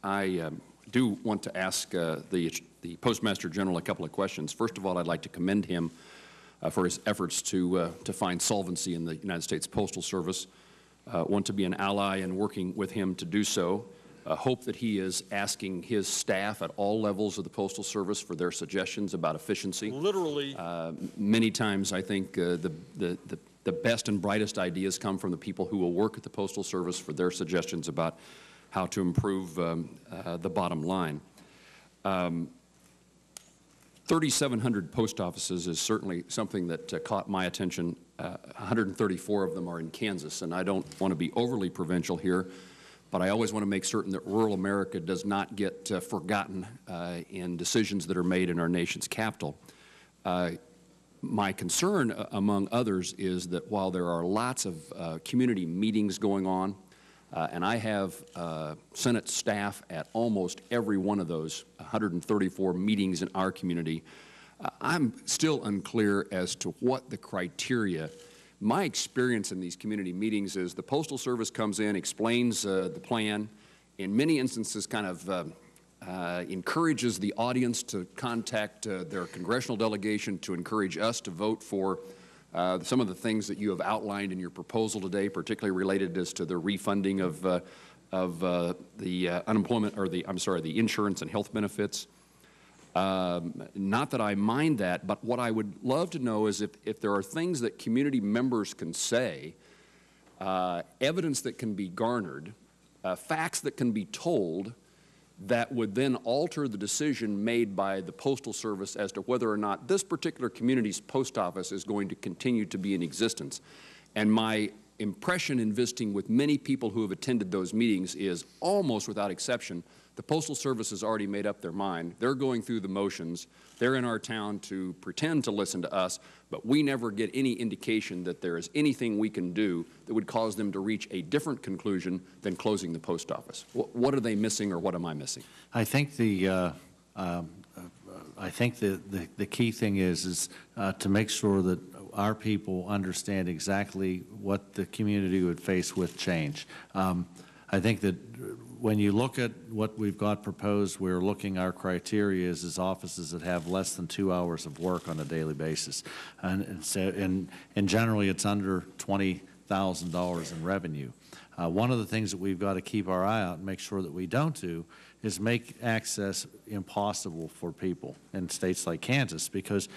I do want to ask the Postmaster General a couple of questions. First of all, I'd like to commend him for his efforts to find solvency in the United States Postal Service. Want to be an ally and working with him to do so. Hope that he is asking his staff at all levels of the Postal Service for their suggestions about efficiency. Literally. Many times I think the best and brightest ideas come from the people who will work at the Postal Service for their suggestions about how to improve the bottom line. 3,700 post offices is certainly something that caught my attention. 134 of them are in Kansas, and I don't want to be overly provincial here, but I always want to make certain that rural America does not get forgotten in decisions that are made in our nation's capital. My concern, among others, is that while there are lots of community meetings going on, and I have Senate staff at almost every one of those 134 meetings in our community, I'm still unclear as to what the criteria. My experience in these community meetings is the Postal Service comes in, explains the plan, in many instances kind of encourages the audience to contact their congressional delegation to encourage us to vote for some of the things that you have outlined in your proposal today, particularly related as to the refunding of the unemployment, or the insurance and health benefits. Not that I mind that, but what I would love to know is if there are things that community members can say, evidence that can be garnered, facts that can be told, that would then alter the decision made by the Postal Service as to whether or not this particular community's post office is going to continue to be in existence. And my impression in visiting with many people who have attended those meetings is, almost without exception, the Postal Service has already made up their mind. They're going through the motions. They're in our town to pretend to listen to us, but we never get any indication that there is anything we can do that would cause them to reach a different conclusion than closing the post office. What are they missing, or what am I missing? I think the key thing is to make sure that our people understand exactly what the community would face with change. I think that when you look at what we've got proposed, we're looking, our criteria is offices that have less than 2 hours of work on a daily basis. And generally it's under $20,000 in revenue. One of the things that we've got to keep our eye out and make sure that we don't do is make access impossible for people in states like Kansas, because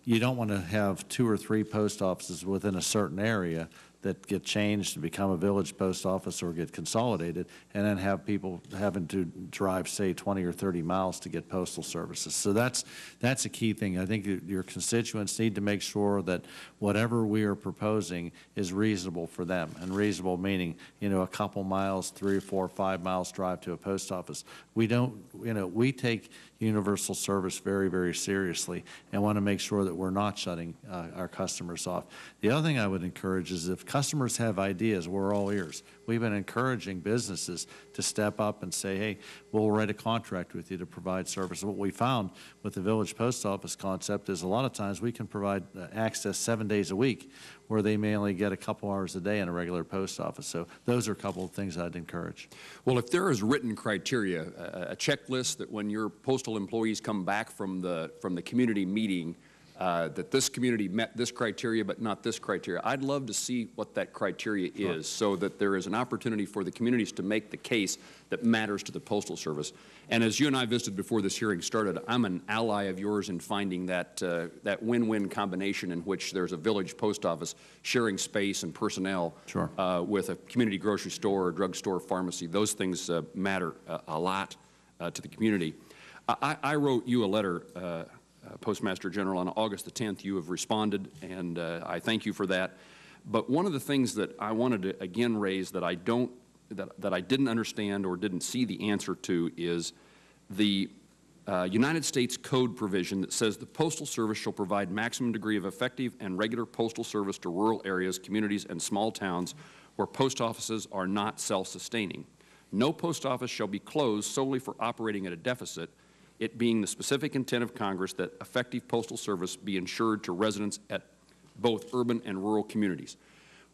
you don't want to have 2 or 3 post offices within a certain area that get changed to become a village post office or get consolidated, and then have people having to drive, say, 20 or 30 miles to get postal services. So that's a key thing. I think your constituents need to make sure that whatever we are proposing is reasonable for them, and reasonable meaning, you know, a couple miles, 3 or 4 or 5 miles drive to a post office. We don't, you know, we take universal service very, very seriously, and want to make sure that we're not shutting our customers off. The other thing I would encourage is, if customers have ideas, we're all ears. We've been encouraging businesses to step up and say, hey, we'll write a contract with you to provide service. What we found with the village post office concept is a lot of times we can provide access 7 days a week, where they may only get a couple hours a day in a regular post office. So those are a couple of things I'd encourage. Well, if there is written criteria, a checklist that when your postal employees come back from the community meeting, that this community met this criteria but not this criteria, I'd love to see what that criteria is, so that there is an opportunity for the communities to make the case that matters to the Postal Service. And as you and I visited before this hearing started, I'm an ally of yours in finding that win-win combination in which there's a village post office sharing space and personnel. Sure. With a community grocery store or drugstore, pharmacy. Those things matter a lot to the community. I wrote you a letter, Postmaster General, on August the 10th. You have responded, and I thank you for that. But one of the things that I wanted to again raise that I didn't understand or didn't see the answer to is the United States Code provision that says the Postal Service shall provide maximum degree of effective and regular postal service to rural areas, communities, and small towns where post offices are not self-sustaining. No post office shall be closed solely for operating at a deficit, it being the specific intent of Congress that effective postal service be ensured to residents at both urban and rural communities.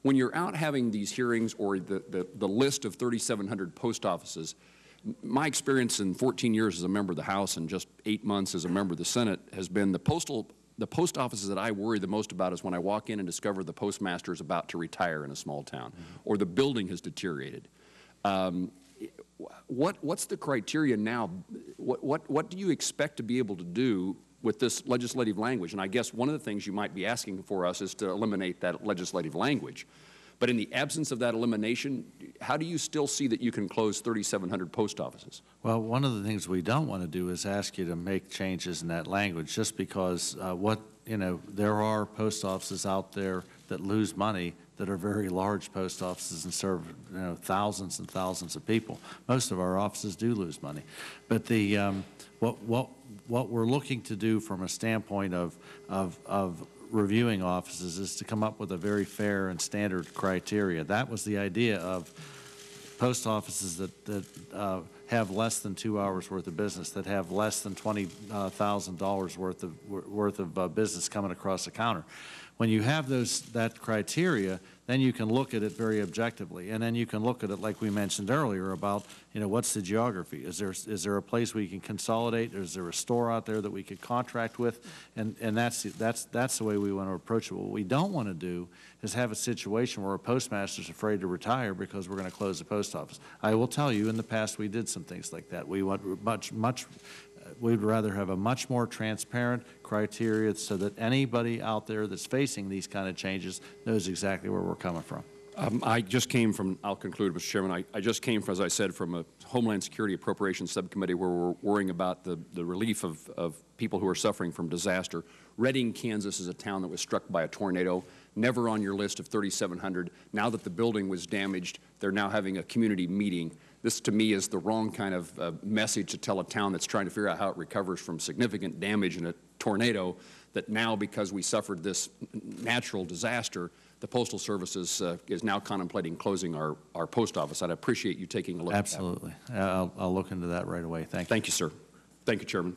When you're out having these hearings, or the list of 3,700 post offices, My experience in 14 years as a member of the House and just 8 months as a member of the Senate has been the post offices that I worry the most about is when I walk in and discover the postmaster is about to retire in a small town, or the building has deteriorated. What's the criteria now? What do you expect to be able to do with this legislative language? And I guess one of the things you might be asking for us is to eliminate that legislative language. But in the absence of that elimination, how do you still see that you can close 3,700 post offices? Well, one of the things we don't want to do is ask you to make changes in that language, just because there are post offices out there that lose money that are very large post offices and serve thousands and thousands of people. Most of our offices do lose money, but what we're looking to do from a standpoint of reviewing offices is to come up with a very fair and standard criteria. That was the idea of post offices that have less than 2 hours worth of business, that have less than $20,000 worth of business coming across the counter. When you have that criteria, then you can look at it very objectively, and then you can look at it like we mentioned earlier about, what's the geography? Is there a place we can consolidate? Is there a store out there that we could contract with? And that's the way we want to approach it. What we don't want to do is have a situation where a postmaster's afraid to retire because we're going to close the post office. I will tell you, in the past we did some things like that. We want we'd rather have a much more transparent criteria so that anybody out there that's facing these kind of changes knows exactly where we're coming from. I just came from, I'll conclude, Mr. Chairman, I just came, as I said, from a Homeland Security Appropriations Subcommittee where we're worrying about the relief of people who are suffering from disaster. Redding, Kansas is a town that was struck by a tornado, never on your list of 3,700. Now that the building was damaged, they're now having a community meeting. This, to me, is the wrong kind of message to tell a town that's trying to figure out how it recovers from significant damage in a tornado, that now, because we suffered this natural disaster, the Postal Service is now contemplating closing our post office. I'd appreciate you taking a look Absolutely. at that. Absolutely. I'll look into that right away. Thank you. Thank you, sir. Thank you, Chairman.